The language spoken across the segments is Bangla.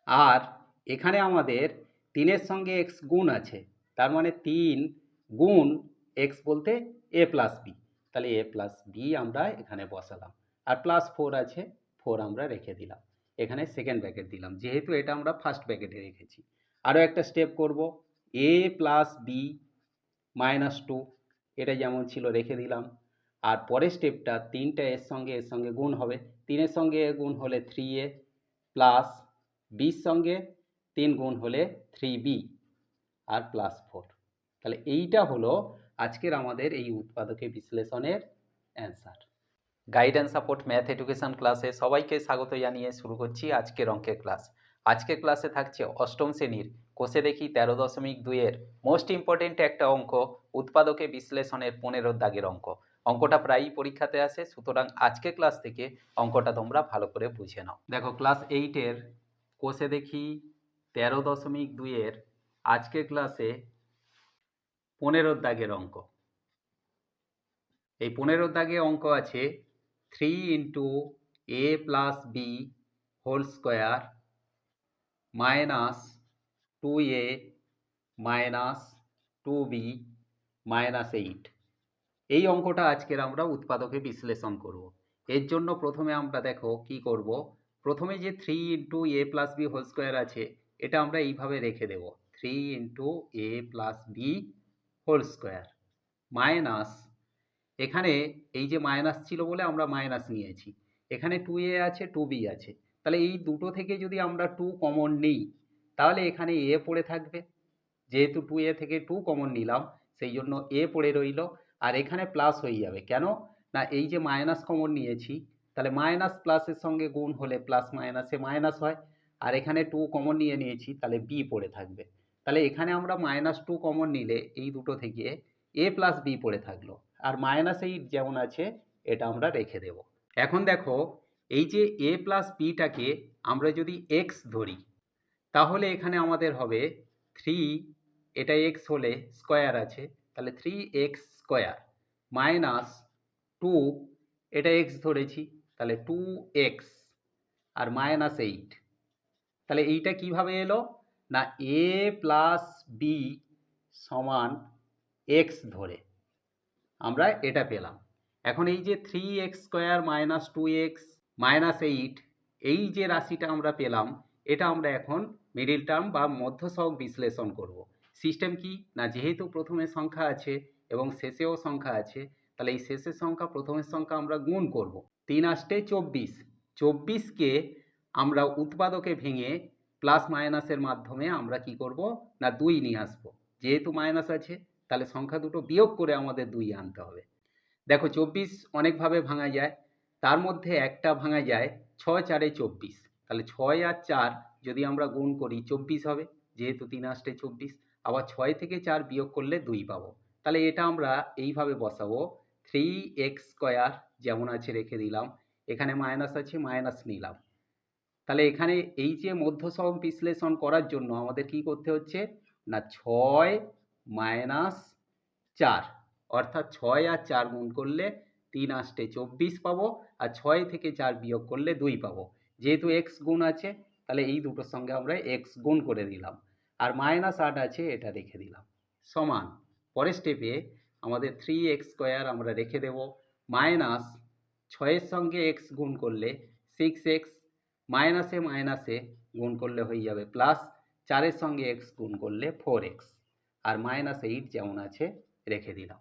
আর এখানে আমাদের 3-এর সঙ্গে এক্স গুণ আছে, তার মানে 3 গুণ এক্স বলতে এ প্লাস বি, তাহলে এ প্লাস বি আমরা এখানে বসালাম। আর প্লাস 4 আছে, 4 আমরা রেখে দিলাম। এখানে সেকেন্ড ব্র্যাকেট দিলাম, যেহেতু এটা আমরা ফার্স্ট ব্র্যাকেটে রেখেছি। আরও একটা স্টেপ করব, এ প্লাস বি মাইনাস 2, এটা যেমন ছিল রেখে দিলাম। আর পরের স্টেপটা 3টা এর সঙ্গে গুণ হবে, 3-এর সঙ্গে গুণ হলে 3a প্লাস বির সঙ্গে 3 গুণ হলে 3b আর প্লাস 4। তাহলে এইটা হলো আজকের আমাদের এই উৎপাদকে বিশ্লেষণের answer. Guide and support math education ক্লাসে সবাইকে স্বাগত জানিয়ে শুরু করছি আজকের অঙ্কের ক্লাস। আজকের ক্লাসে থাকছে অষ্টম শ্রেণীর কোষে দেখি 13.2-এর মোস্ট ইম্পর্টেন্ট একটা অঙ্ক, উৎপাদকে বিশ্লেষণের 15 দাগের অঙ্ক। অঙ্কটা প্রায়ই পরীক্ষাতে আসে, সুতরাং আজকের ক্লাস থেকে অঙ্কটা তোমরা ভালো করে বুঝে নাও। দেখো, ক্লাস 8-এর কোষে দেখি 13.2-এর আজকের ক্লাসে 15 দাগের অঙ্ক। এই 15 দাগে অঙ্ক আছে 3 into A plus B whole square minus 2a minus 2b minus 8। এই অঙ্কটা আজকের আমরা উৎপাদকে বিশ্লেষণ করব। এর জন্য প্রথমে আমরা দেখো কি করব, প্রথমে যে 3 into A plus B whole square আছে, এটা আমরা এইভাবে রেখে দেব, 3 into A plus B whole square minus, এখানে এই যে মাইনাস ছিল বলে আমরা মাইনাস নিয়েছি, এখানে 2a আছে 2b আছে, তাহলে এই দুটো থেকে যদি আমরা 2 কমন নিই তাহলে এখানে a পড়ে থাকবে, যেহেতু 2a থেকে 2 কমন নিলাম সেই জন্য a পড়ে রইল। আর এখানে প্লাস হয়ে যাবে, কেন না এই যে মাইনাস কমন নিয়েছি, তাহলে মাইনাস প্লাসের সঙ্গে গুণ হলে প্লাস মাইনাসে মাইনাস হয়। আর এখানে 2 কমন নিয়েছি, তাহলে b পড়ে থাকবে। তাহলে এখানে আমরা -2 কমন নিলে এই দুটো থেকে a প্লাস b পড়ে থাকলো, আর -8 যেমন আছে এটা আমরা রেখে দেব। এখন দেখো, এই যে a প্লাস বিটাকে আমরা যদি x ধরি, তাহলে এখানে আমাদের হবে 3, এটা x হলে স্কোয়ার আছে, তাহলে 3x স্কোয়ার মাইনাস 2, এটা x ধরেছি তাহলে 2x আর মাইনাস 8। তাহলে এইটা কিভাবে এলো না a প্লাস বি সমান x ধরে আমরা এটা পেলাম। এখন এই যে 3x square minus 2x minus 8, এই যে রাশিটা আমরা পেলাম, এটা আমরা এখন মিডিল টার্ম বা মধ্যসহগ বিশ্লেষণ করব। সিস্টেম কি না, যেহেতু প্রথমে সংখ্যা আছে এবং শেষেও সংখ্যা আছে, তাহলে এই শেষের সংখ্যা প্রথমের সংখ্যা আমরা গুণ করব। 3 আষ্টে 24, 24কে আমরা উৎপাদকে ভেঙে প্লাস মাইনাসের মাধ্যমে আমরা কি করব না 2 নিয়ে আসবো, যেহেতু মাইনাস আছে তাহলে সংখ্যা দুটো বিয়োগ করে আমাদের 2 আনতে হবে। দেখো 24 অনেকভাবে ভাঙা যায়, তার মধ্যে একটা ভাঙা যায় 6 4-এ 24, তাহলে 6 আর 4 যদি আমরা গুণ করি 24 হবে, যেহেতু 3 আষ্টে 24। আবার 6 থেকে 4 বিয়োগ করলে 2 পাবো, তাহলে এটা আমরা এইভাবে বসাবো, 3x স্কোয়ার যেমন আছে রেখে দিলাম, এখানে মাইনাস আছে মাইনাস নিলাম। তাহলে এখানে এই যে মধ্যসহগ বিশ্লেষণ করার জন্য আমাদের কি করতে হচ্ছে না 6 মাইনাস 4, অর্থাৎ 6 আর 4 গুণ করলে 3 আষ্টে 24 পাবো, আর 6 থেকে 4 বিয়োগ করলে 2 পাবো। যেহেতু x গুণ আছে তাহলে এই দুটোর সঙ্গে আমরা x গুণ করে দিলাম, আর -8 আছে এটা রেখে দিলাম, সমান পরের স্টেপে আমাদের 3x স্কোয়ার আমরা রেখে দেব, মাইনাস 6-এর সঙ্গে x গুণ করলে 6x, মাইনাসে মাইনাসে গুণ করলে হয়ে যাবে প্লাস, 4-এর সঙ্গে x গুণ করলে 4x, আর -8 যেমন আছে রেখে দিলাম।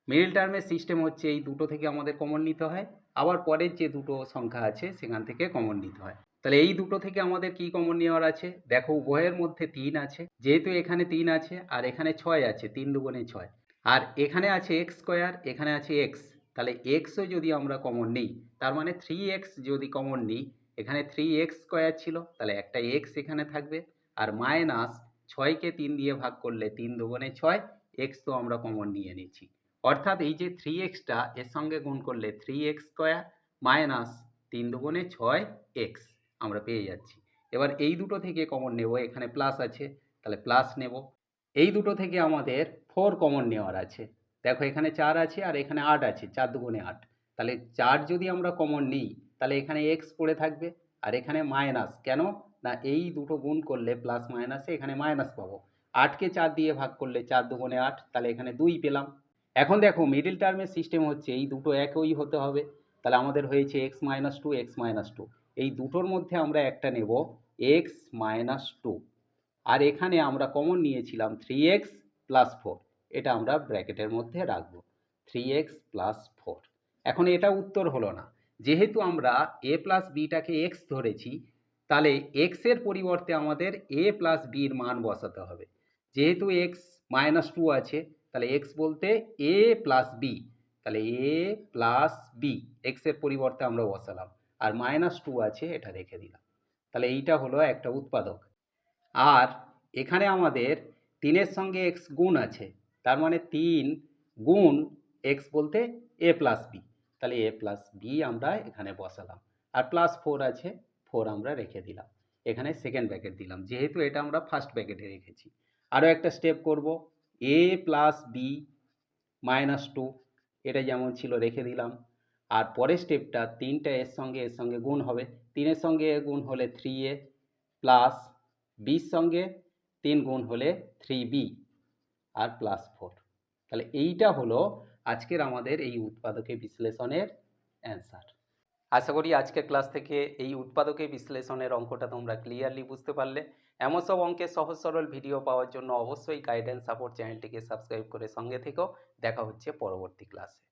মিডল টার্মের সিস্টেম হচ্ছে এই দুটো থেকে আমাদের কমন নিতে হয়, আবার পরের যে দুটো সংখ্যা আছে সেখান থেকে কমন নিতে হয়। তাহলে এই দুটো থেকে আমাদের কি কমন নেওয়ার আছে, দেখো উভয়ের মধ্যে 3 আছে, যেহেতু এখানে 3 আছে আর এখানে 6 আছে, 3 দুগুণে 6, আর এখানে আছে এক্স স্কোয়ার, এখানে আছে এক্স, তাহলে এক্সও যদি আমরা কমন নিই তার মানে 3x যদি কমন নিই, এখানে 3x স্কোয়ার ছিল তাহলে একটা এক্স এখানে থাকবে, আর মাইনাস 6কে 3 দিয়ে ভাগ করলে 3 দুগুণে 6, এক্স তো আমরা কমন নিয়ে নিচ্ছি, অর্থাৎ এই যে 3xটা এর সঙ্গে গুণ করলে 3x স্কোয়ার মাইনাস 3 দুগুণে 6x আমরা পেয়ে যাচ্ছি। এবার এই দুটো থেকে কমন নেব, এখানে প্লাস আছে তাহলে প্লাস নেব। এই দুটো থেকে আমাদের 4 কমন নেওয়ার আছে, দেখো এখানে 4 আছে আর এখানে 8 আছে, 4 দুগুণে 8, তাহলে 4 যদি আমরা কমন নিই তাহলে এখানে x পড়ে থাকবে, আর এখানে মাইনাস, কেন না এই দুটো গুণ করলে প্লাস মাইনাসে এখানে মাইনাস পাবো। 8কে 4 দিয়ে ভাগ করলে 4 দুগুণে 8, তাহলে এখানে 2 পেলাম। এখন দেখো মিডিল টার্মের সিস্টেম হচ্ছে এই দুটো একই হতে হবে, তাহলে আমাদের হয়েছে x minus two x minus two. এই দুটোর মধ্যে আমরা একটা নেব এক্স মাইনাস টু, আর এখানে আমরা কমন নিয়েছিলাম 3x প্লাস 4, এটা আমরা ব্র্যাকেটের মধ্যে রাখবো 3x প্লাস 4। এখন এটা উত্তর হলো না, যেহেতু আমরা a প্লাস বিটাকে x ধরেছি, তাহলে x এর পরিবর্তে আমাদের a প্লাস বির মান বসাতে হবে। যেহেতু x মাইনাস টু আছে, তাহলে x বলতে a প্লাস বি, তাহলে a প্লাস বি x এর পরিবর্তে আমরা বসালাম, আর মাইনাস টু আছে এটা রেখে দিলাম। তাহলে এইটা হলো একটা উৎপাদক। আর এখানে আমাদের 3-এর সঙ্গে x গুণ আছে, তার মানে 3 গুণ x বলতে a প্লাস বি, তাহলে a প্লাস বি আমরা এখানে বসালাম, আর প্লাস 4 আছে, 4 আমরা রেখে দিলাম। এখানে সেকেন্ড ব্র্যাকেট দিলাম, যেহেতু এটা আমরা ফার্স্ট ব্র্যাকেটে রেখেছি। আরও একটা স্টেপ করব, a plus b minus two, এটা যেমন ছিল রেখে দিলাম। আর পরের স্টেপটা 3টা এর সঙ্গে গুণ হবে, 3-এর সঙ্গে গুণ হলে 3a প্লাস বির সঙ্গে 3 গুণ হলে 3b আর প্লাস 4। তাহলে এইটা হলো আজকের আমাদের এই উৎপাদকে বিশ্লেষণের অ্যান্সার। আশা করি আজকের ক্লাস থেকে এই উৎপাদকে বিশ্লেষণের অঙ্কটা তোমরা ক্লিয়ারলি বুঝতে পারলে। এমন সব অঙ্কের সহজ সরল ভিডিও পাওয়ার জন্য অবশ্যই গাইডেন্স সাপোর্ট চ্যানেলটিকে সাবস্ক্রাইব করে সঙ্গে থেকেও। দেখা হচ্ছে পরবর্তী ক্লাসে।